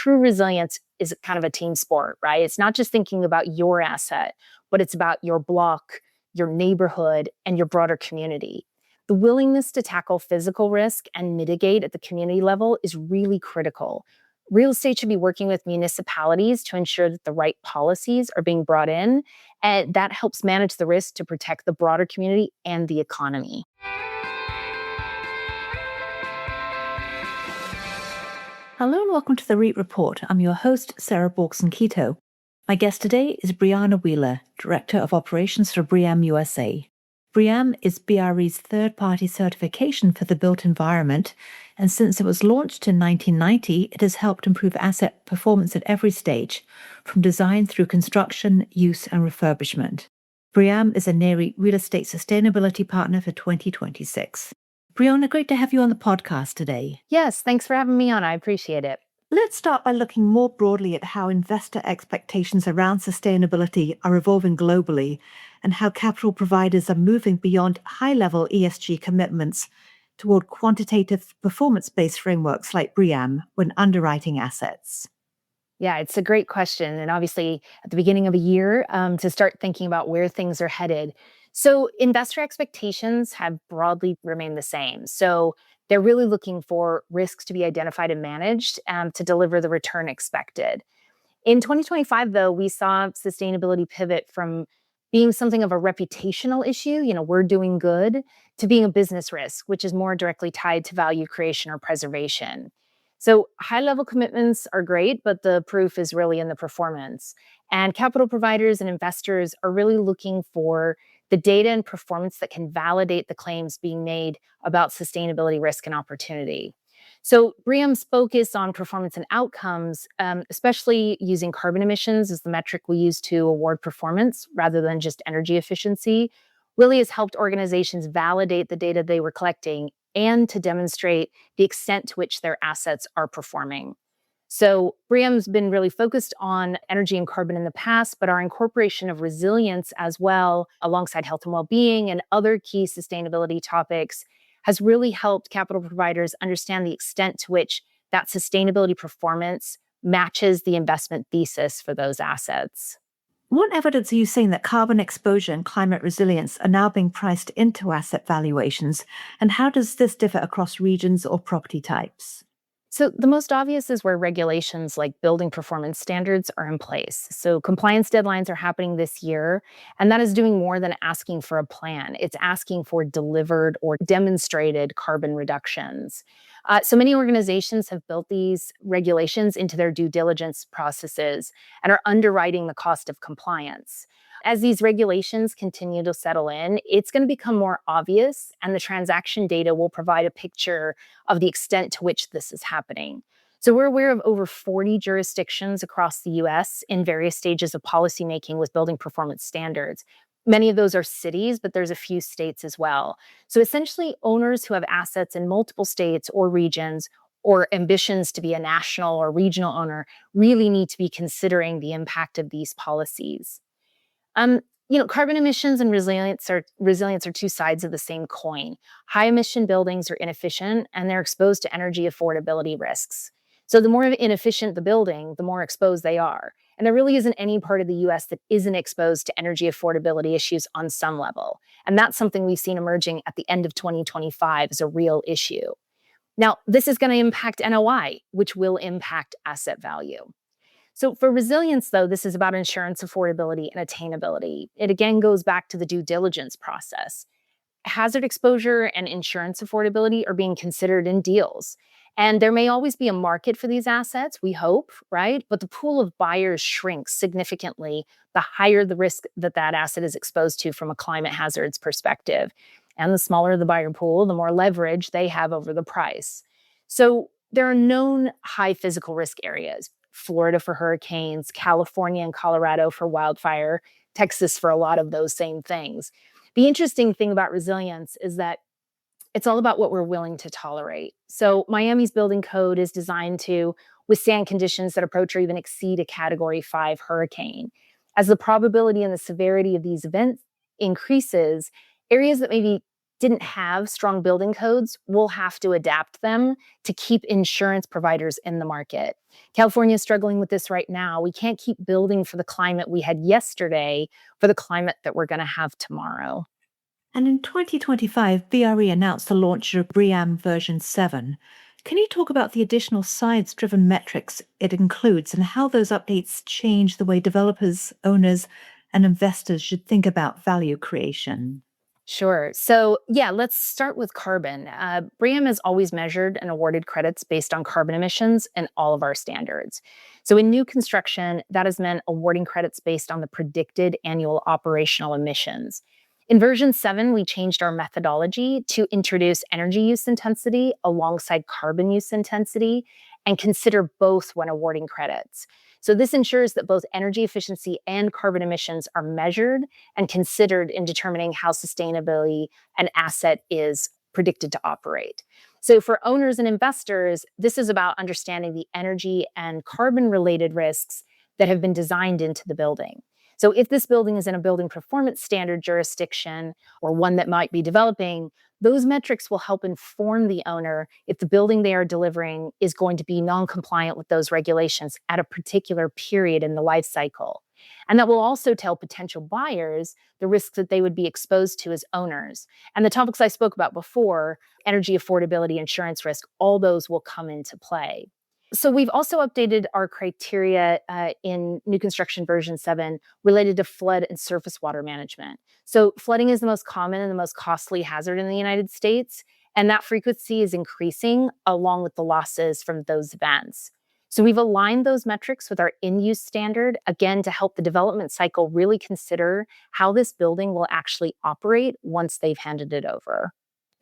true resilience is kind of a team sport, right? It's not just thinking about your asset, but it's about your block, your neighborhood, and your broader community. The willingness to tackle physical risk and mitigate at the community level is really critical. Real estate should be working with municipalities to ensure that the right policies are being brought in, and that helps manage the risk to protect the broader community and the economy. Hello and welcome to the REIT Report. I'm your host, Sarah Borkson-Keto. My guest today is Breana Wheeler, Director of Operations for BREEAM USA. BREEAM is BRE's third-party certification for the built environment, and since it was launched in 1990, it has helped improve asset performance at every stage, from design through construction, use, and refurbishment. BREEAM is a Nareit real estate sustainability partner for 2026. Breana, great to have you on the podcast today. Yes, thanks for having me on. I appreciate it. Let's start by looking more broadly at how investor expectations around sustainability are evolving globally and how capital providers are moving beyond high-level ESG commitments toward quantitative performance-based frameworks like BREEAM when underwriting assets. Yeah, it's a great question. And obviously, at the beginning of a year, to start thinking about where things are headed. So investor expectations have broadly remained the same. So they're really looking for risks to be identified and managed to deliver the return expected. In 2025, though, we saw sustainability pivot from being something of a reputational issue, we're doing good, to being a business risk, which is more directly tied to value creation or preservation. So high-level commitments are great, but the proof is really in the performance. And capital providers and investors are really looking for the data and performance that can validate the claims being made about sustainability risk and opportunity. So BREEAM's focus on performance and outcomes, especially using carbon emissions as the metric we use to award performance rather than just energy efficiency, really has helped organizations validate the data they were collecting and to demonstrate the extent to which their assets are performing. So BREEAM's been really focused on energy and carbon in the past, but our incorporation of resilience as well, alongside health and well-being and other key sustainability topics, has really helped capital providers understand the extent to which that sustainability performance matches the investment thesis for those assets. What evidence are you seeing that carbon exposure and climate resilience are now being priced into asset valuations, and how does this differ across regions or property types? So the most obvious is where regulations like building performance standards are in place. So compliance deadlines are happening this year, and that is doing more than asking for a plan. It's asking for delivered or demonstrated carbon reductions. So many organizations have built these regulations into their due diligence processes and are underwriting the cost of compliance. As these regulations continue to settle in, it's going to become more obvious, and the transaction data will provide a picture of the extent to which this is happening. So we're aware of over 40 jurisdictions across the US in various stages of policymaking with building performance standards. Many of those are cities, but there's a few states as well. So essentially, owners who have assets in multiple states or regions or ambitions to be a national or regional owner really need to be considering the impact of these policies. Carbon emissions and resilience are two sides of the same coin. High emission buildings are inefficient and they're exposed to energy affordability risks. So the more inefficient the building, the more exposed they are. And there really isn't any part of the US that isn't exposed to energy affordability issues on some level. And that's something we've seen emerging at the end of 2025 as a real issue. Now, this is going to impact NOI, which will impact asset value. So for resilience, though, this is about insurance affordability and attainability. It again goes back to the due diligence process. Hazard exposure and insurance affordability are being considered in deals. And there may always be a market for these assets, we hope, right? But the pool of buyers shrinks significantly the higher the risk that that asset is exposed to from a climate hazards perspective. And the smaller the buyer pool, the more leverage they have over the price. So there are known high physical risk areas. Florida for hurricanes, California and Colorado for wildfire, Texas for a lot of those same things. The interesting thing about resilience is that it's all about what we're willing to tolerate. So Miami's building code is designed to withstand conditions that approach or even exceed a Category 5 hurricane. As the probability and the severity of these events increases, areas that maybe didn't have strong building codes, we'll have to adapt them to keep insurance providers in the market. California is struggling with this right now. We can't keep building for the climate we had yesterday for the climate that we're going to have tomorrow. And in 2025, BRE announced the launch of BREEAM version 7. Can you talk about the additional science driven metrics it includes and how those updates change the way developers, owners, and investors should think about value creation? Sure. So, yeah, let's start with carbon. BREEAM has always measured and awarded credits based on carbon emissions in all of our standards. So, in new construction, that has meant awarding credits based on the predicted annual operational emissions. In version 7, we changed our methodology to introduce energy use intensity alongside carbon use intensity and consider both when awarding credits. So, this ensures that both energy efficiency and carbon emissions are measured and considered in determining how sustainably an asset is predicted to operate. So, for owners and investors, this is about understanding the energy and carbon related risks that have been designed into the building. So, if this building is in a building performance standard jurisdiction or one that might be developing, those metrics will help inform the owner if the building they are delivering is going to be non compliant with those regulations at a particular period in the life cycle. And that will also tell potential buyers the risks that they would be exposed to as owners. And the topics I spoke about before, energy affordability, insurance risk, all those will come into play. So we've also updated our criteria in new construction version 7 related to flood and surface water management. So flooding is the most common and the most costly hazard in the United States, and that frequency is increasing along with the losses from those events. So we've aligned those metrics with our in-use standard, again, to help the development cycle really consider how this building will actually operate once they've handed it over.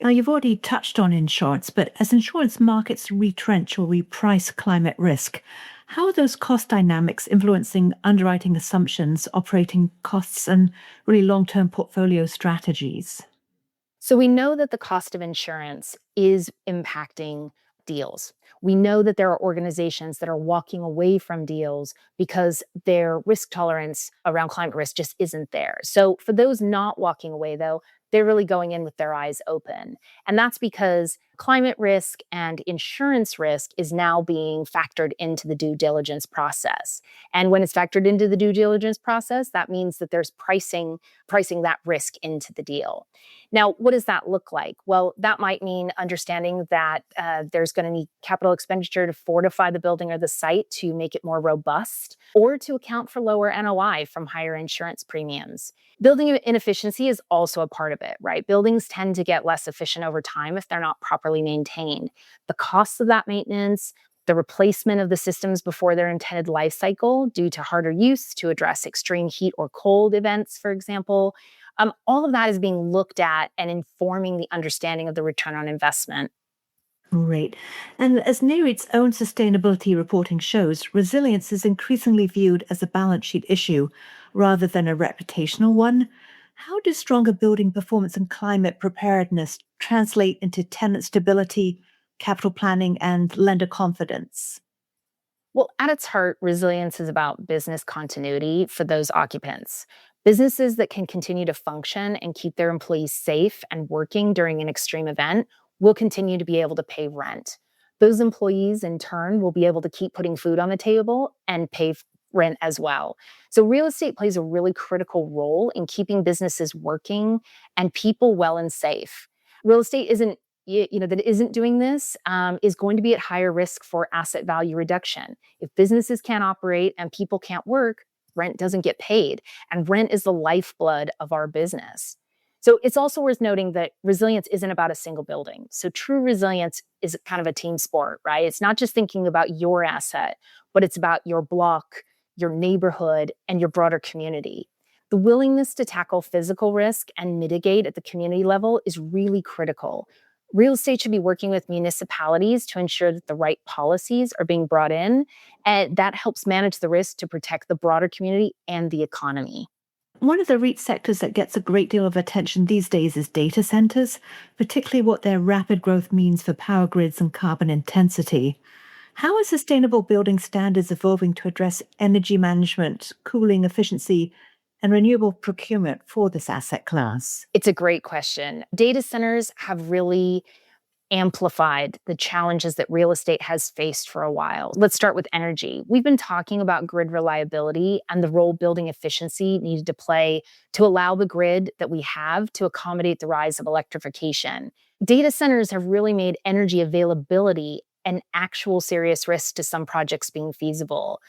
Now, you've already touched on insurance, but as insurance markets retrench or reprice climate risk, how are those cost dynamics influencing underwriting assumptions, operating costs, and really long term portfolio strategies? So we know that the cost of insurance is impacting deals. We know that there are organizations that are walking away from deals because their risk tolerance around climate risk just isn't there. So for those not walking away, though, they're really going in with their eyes open. And that's because climate risk and insurance risk is now being factored into the due diligence process. And when it's factored into the due diligence process, that means that there's pricing that risk into the deal. Now, what does that look like? Well, that might mean understanding that there's going to need capital expenditure to fortify the building or the site to make it more robust or to account for lower NOI from higher insurance premiums. Building inefficiency is also a part of it, right? Buildings tend to get less efficient over time if they're not properly maintained. The costs of that maintenance, the replacement of the systems before their intended life cycle due to harder use to address extreme heat or cold events, for example, all of that is being looked at and informing the understanding of the return on investment. Great. And as Nareit's own sustainability reporting shows, resilience is increasingly viewed as a balance sheet issue rather than a reputational one. How do stronger building performance and climate preparedness translate into tenant stability, capital planning, and lender confidence? Well, at its heart, resilience is about business continuity for those occupants. Businesses that can continue to function and keep their employees safe and working during an extreme event will continue to be able to pay rent. Those employees, in turn, will be able to keep putting food on the table and pay rent as well. So, real estate plays a really critical role in keeping businesses working and people well and safe. Real estate isn't that isn't doing this is going to be at higher risk for asset value reduction. If businesses can't operate and people can't work, rent doesn't get paid. And rent is the lifeblood of our business. So it's also worth noting that resilience isn't about a single building. So true resilience is kind of a team sport, right? It's not just thinking about your asset, but it's about your block, your neighborhood, and your broader community. The willingness to tackle physical risk and mitigate at the community level is really critical. Real estate should be working with municipalities to ensure that the right policies are being brought in, and that helps manage the risk to protect the broader community and the economy. One of the REIT sectors that gets a great deal of attention these days is data centers, particularly what their rapid growth means for power grids and carbon intensity. How are sustainable building standards evolving to address energy management, cooling efficiency, and renewable procurement for this asset class? It's a great question. Data centers have really amplified the challenges that real estate has faced for a while. Let's start with energy. We've been talking about grid reliability and the role building efficiency needed to play to allow the grid that we have to accommodate the rise of electrification. Data centers have really made energy availability an actual serious risk to some projects being feasible.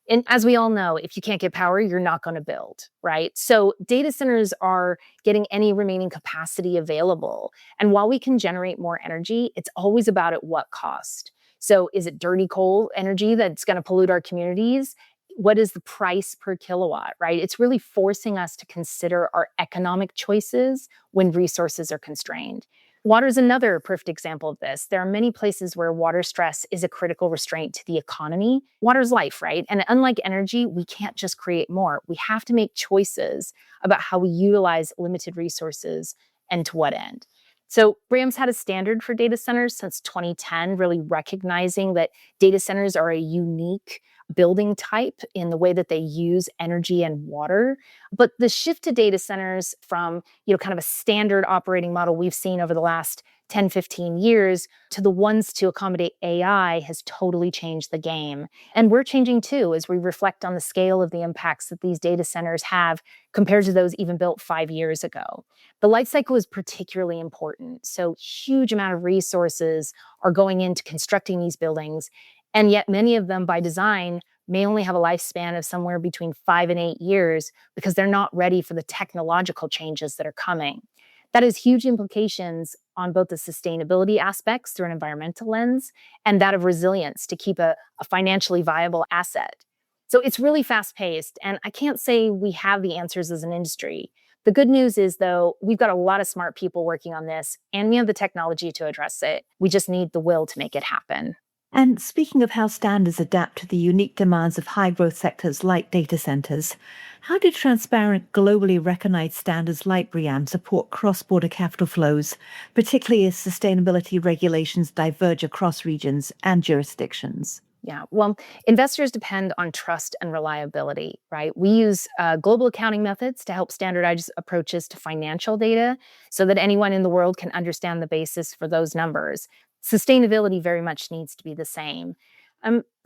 And as we all know, if you can't get power, you're not going to build, right? So data centers are getting any remaining capacity available. And while we can generate more energy, it's always about at what cost. So is it dirty coal energy that's going to pollute our communities? What is the price per kilowatt, right? It's really forcing us to consider our economic choices when resources are constrained. Water is another perfect example of this. There are many places where water stress is a critical restraint to the economy. Water is life, right? And unlike energy, we can't just create more. We have to make choices about how we utilize limited resources and to what end. So BREEAM's had a standard for data centers since 2010, really recognizing that data centers are a unique building type in the way that they use energy and water. But the shift to data centers from, kind of a standard operating model we've seen over the last 10, 15 years to the ones to accommodate AI has totally changed the game. And we're changing too as we reflect on the scale of the impacts that these data centers have compared to those even built 5 years ago. The life cycle is particularly important. So huge amount of resources are going into constructing these buildings. And yet many of them by design may only have a lifespan of somewhere between 5 and 8 years because they're not ready for the technological changes that are coming. That has huge implications on both the sustainability aspects through an environmental lens and that of resilience to keep a financially viable asset. So it's really fast paced, and I can't say we have the answers as an industry. The good news is, though, we've got a lot of smart people working on this, and we have the technology to address it. We just need the will to make it happen. And speaking of how standards adapt to the unique demands of high growth sectors like data centers, how do transparent, globally recognized standards like BREEAM support cross border capital flows, particularly as sustainability regulations diverge across regions and jurisdictions? Yeah, well, investors depend on trust and reliability, right? We use global accounting methods to help standardize approaches to financial data so that anyone in the world can understand the basis for those numbers. Sustainability very much needs to be the same.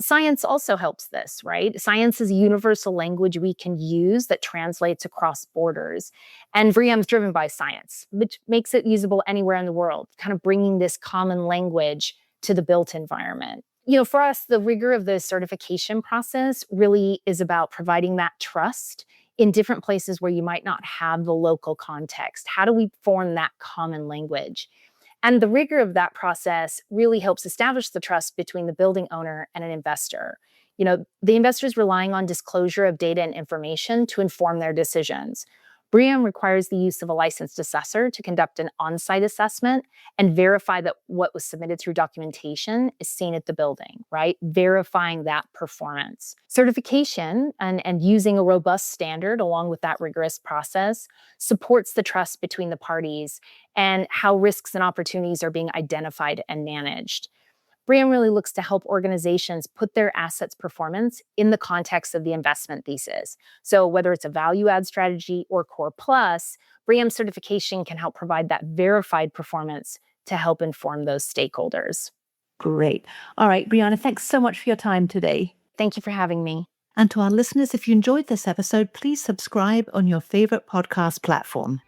Science also helps this, right? Science is a universal language we can use that translates across borders. And BREEAM is driven by science, which makes it usable anywhere in the world, kind of bringing this common language to the built environment. For us, the rigor of the certification process really is about providing that trust in different places where you might not have the local context. How do we form that common language? And the rigor of that process really helps establish the trust between the building owner and an investor. The investor is relying on disclosure of data and information to inform their decisions. BREEAM requires the use of a licensed assessor to conduct an on-site assessment and verify that what was submitted through documentation is seen at the building, right? Verifying that performance. Certification and using a robust standard along with that rigorous process supports the trust between the parties and how risks and opportunities are being identified and managed. BREEAM really looks to help organizations put their assets' performance in the context of the investment thesis. So whether it's a value add strategy or core plus, BREEAM certification can help provide that verified performance to help inform those stakeholders. Great. All right, Breana, thanks so much for your time today. Thank you for having me. And to our listeners, if you enjoyed this episode, please subscribe on your favorite podcast platform.